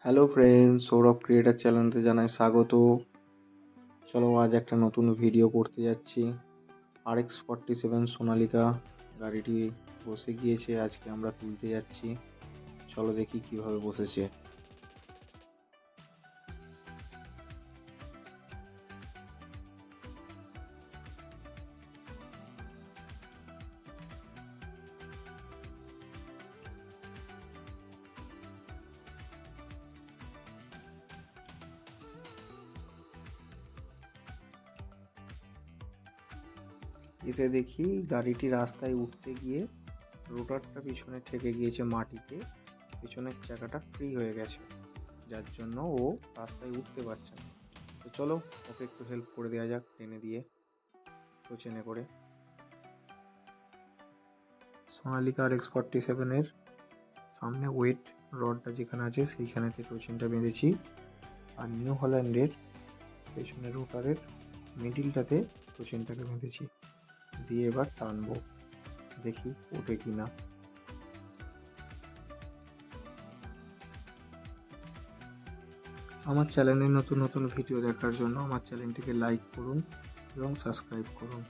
Hello friends, Sourav creator চ্যানেলতে জানাই স্বাগত। চলো আজ একটা নতুন ভিডিও করতে যাচ্ছি। RX-47 সোনালিকা গাড়িটি বসে গিয়েছে, আজকে আমরা তুলতে যাচ্ছি। চলো দেখি কিভাবে বসেছে। এসে দেখি গাড়িটি রাস্তায় উঠতে গিয়ে রোটারটা পিছনে ঠেকে গিয়েছে মাটিতে, পিছনের চাকাটা ফ্রি হয়ে গেছে, যার জন্য ও রাস্তায় উঠতে পারছে না। তো চলো ওকে একটু হেল্প করে দেওয়া যাক, টেনে দিয়ে টোচেনে করে। সোনালিকা RX-47 সামনে ওয়েট রডটা যেখানে আছে সেইখানেতে টোচিনটা বেঁধেছি, আর নিউ হল্যান্ডের পেছনের রোটারের মিডিলটাতে টোচিনটাকে বেঁধেছি। দিয়ে এবার টানবো, দেখি ওঠে কিনা। আমার চ্যানেলে নতুন নতুন ভিডিও দেখার জন্য আমার চ্যানেলটিকে লাইক করুন এবং সাবস্ক্রাইব করুন।